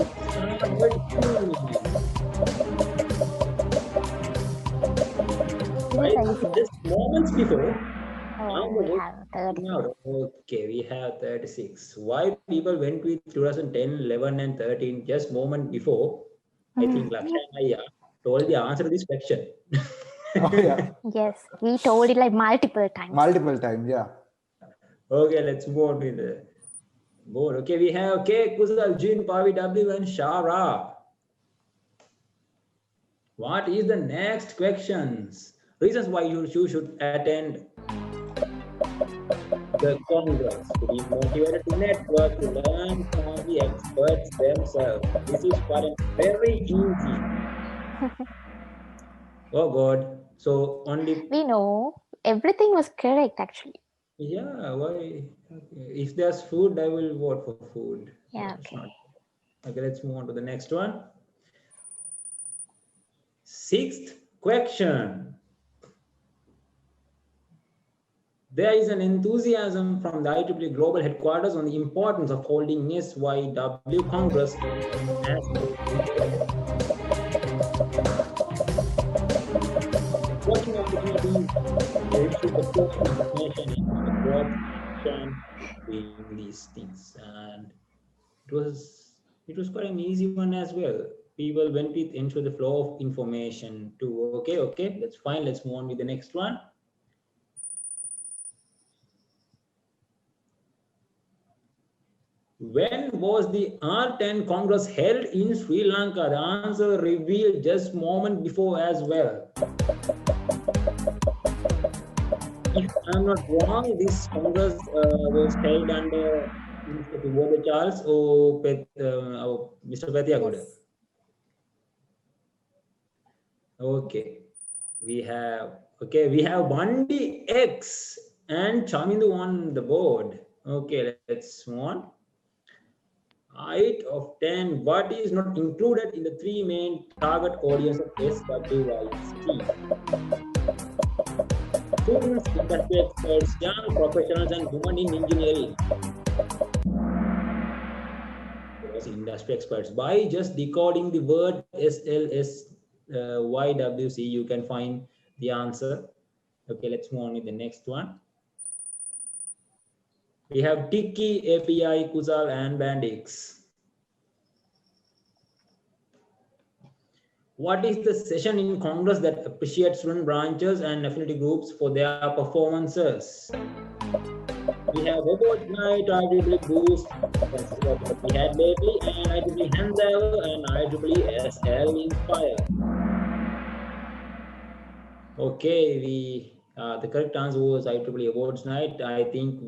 Just moments before. We have 36. Okay, we have 36. Why people went with 2010, 11, and 13 just moment before? I think Lakshan told the answer to this question. Oh, yeah. Yes, we told it like multiple times. Multiple times, yeah. Okay, let's move on with the board. Okay, we have K, Kuzal, Jin, Pavi W, and Shara. What is the next questions? Reasons why you should attend the Congress: to be motivated to network, to learn from the experts themselves. This is very easy. Oh God! So only we know everything was correct actually. Yeah, why? Okay. If there's food, I will vote for food. Yeah, okay. Okay, let's move on to the next one. 6th question. There is an enthusiasm from the IEEE Global Headquarters on the importance of holding SYW Congress as working opportunities to issue the information and the broad doing these things, and it was quite an easy one as well. People went with ensure the flow of information too. Okay, that's fine. Let's move on with the next one. When was the R10 Congress held in Sri Lanka? The answer revealed just moment before as well. If I'm not wrong, this Congress was held under Mr. Pivoda Charles or Mr. Pethiagoda. Yes. Okay, we have Bandi X and Chamindu on the board. Okay, let's move on. 8 of 10. What is not included in the 3 main target audience of SWIC? Students, industry experts, young professionals, and women in engineering. Those industry experts. By just decoding the word SLSYWC, SLSYWC, you can find the answer. Okay, let's move on with the next one. We have Tiki, API, Kusal, and Bandix. What is the session in Congress that appreciates student branches and affinity groups for their performances? We have Robot Night, IEEE Boost, that's what we had lately, and IEEE Handover and IEEE SL Inspire. Okay, the correct answer was IEEE Awards Night. I think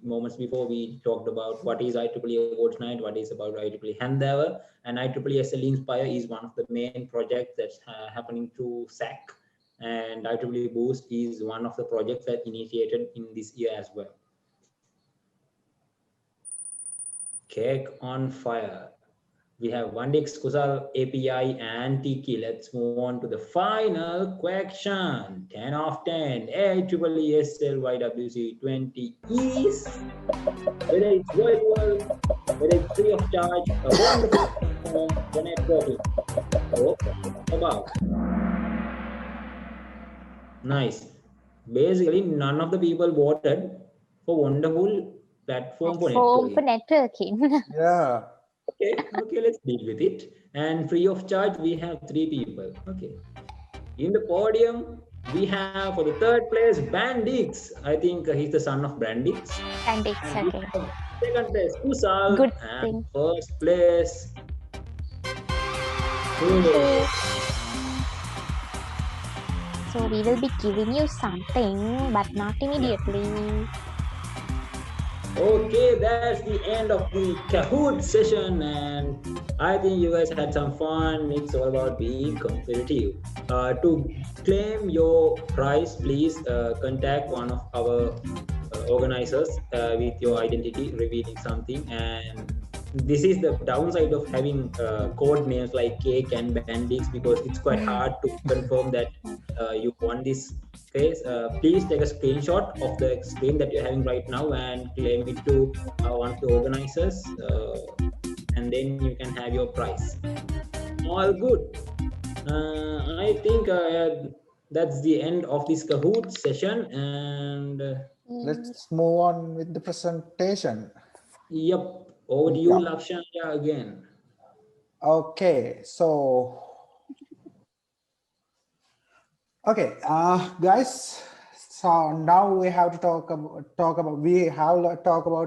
moments before we talked about what is IEEE Awards Night, what is about IEEE Handover, and IEEE SL Inspire is one of the main projects that's happening through SAC, and IEEE Boost is one of the projects that initiated in this year as well. Cake on fire. We have Vandix, Kusal, API, and Tiki. Let's move on to the final question. 10 of 10. IEEE SLYWC 20 is, whether it's virtual, whether it's free of charge, a wonderful platform for networking. So, about. Nice. Basically, none of the people voted for wonderful platform for networking. Yeah. Okay, let's deal with it. And free of charge, we have 3 people. Okay. In the podium, we have for the 3rd place, Bandix. I think he's the son of Brandix. Bandix, okay. 2nd place, Kusal. Good and thing. 1st place, So we will be giving you something, but not immediately. Okay, that's the end of the Kahoot session, and I think you guys had some fun. It's all about being competitive. To claim your prize, please contact one of our organizers with your identity, revealing something. And this is the downside of having code names like Cake and Bandix, because it's quite hard to confirm that you won this case. Please take a screenshot of the screen that you're having right now and claim it to one of the organizers, and then you can have your prize. All good. I think that's the end of this Kahoot session, and let's move on with the presentation. Yep, over to you, Lakshan, again. Okay, so okay, guys. So now we have to talk about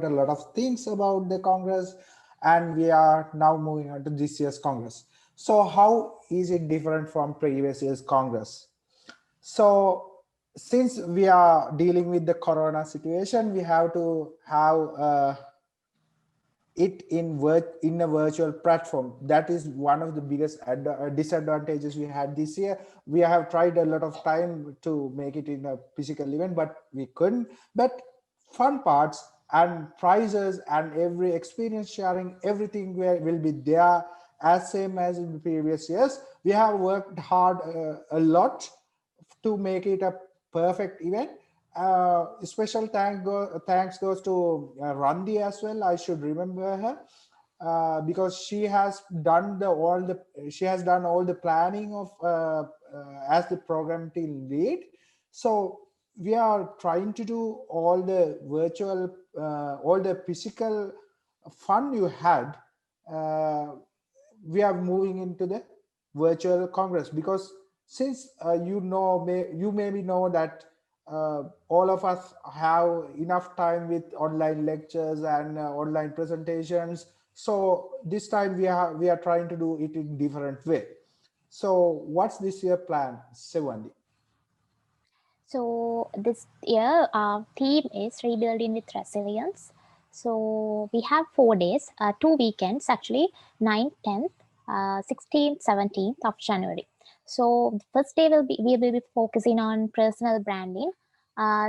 a lot of things about the Congress, and we are now moving on to this year's Congress. So how is it different from previous year's Congress? So since we are dealing with the Corona situation, we have to have it in a virtual platform. That is one of the biggest disadvantages we had this year. We have tried a lot of time to make it in a physical event, but we couldn't. But fun parts and prizes and every experience sharing, everything will be there as same as in the previous years. We have worked hard a lot to make it a perfect event. Special thanks goes to Randi as well. I should remember her because she has done all the planning of as the program team lead. So we are trying to do all the virtual, all the physical fun you had. We are moving into the virtual Congress, because since you maybe know that all of us have enough time with online lectures and online presentations. So this time we are trying to do it in different way. So what's this year plan, Sewwandie? So this year our theme is rebuilding with resilience. So we have 4 days, 2 weekends actually, 9th, 10th, 16th, 17th of January. So the first day we will be focusing on personal branding.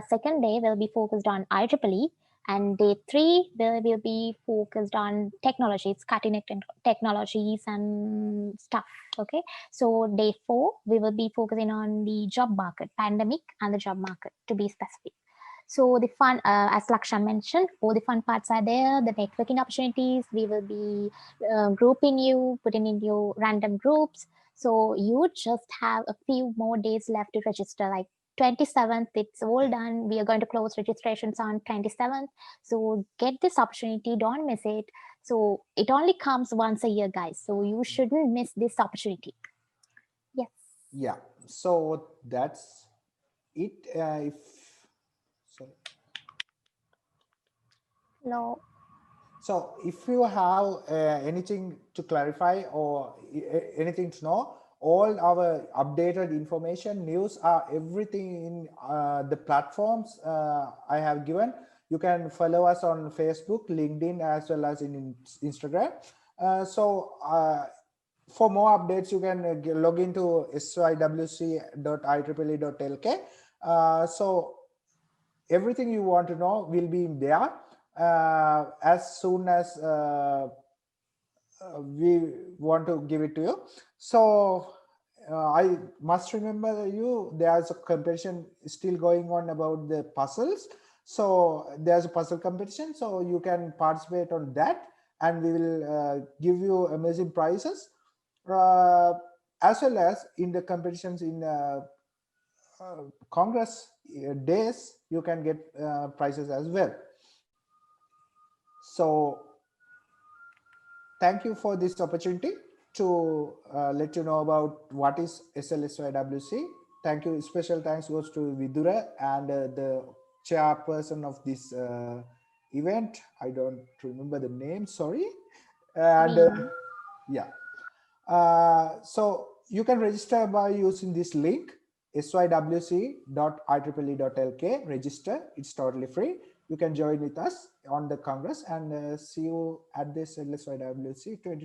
Second day will be focused on IEEE, and day 3 will be focused on technologies, cutting edge technologies and stuff. Okay, so day 4 we will be focusing on the job market, pandemic and the job market to be specific. So the fun, as Lakshan mentioned, all the fun parts are there, the networking opportunities. We will be grouping you, putting in your random groups. So you just have a few more days left to register, like 27th, it's all done. We are going to close registrations on 27th. So get this opportunity, don't miss it. So it only comes once a year, guys. So you shouldn't miss this opportunity. Yes. Yeah, so that's it. Sorry. No. So if you have anything to clarify or anything to know, all our updated information, news, are everything in the platforms I have given. You can follow us on Facebook, LinkedIn, as well as in Instagram. For more updates, you can log into SLSYWC.IEEE.LK. So everything you want to know will be there as soon as we want to give it to you. So I must remember you, there's a competition still going on about the puzzles. So there's a puzzle competition, so you can participate on that, and we will give you amazing prizes, as well as in the competitions in Congress days, you can get prizes as well. So thank you for this opportunity to let you know about what is SLSYWC. Thank you. Special thanks goes to Vidura and the chairperson of this event. I don't remember the name, sorry. And yeah. So you can register by using this link, sywc.IEEE.LK. Register. It's totally free. You can join with us on the Congress, and see you at this SLSYWC 2020.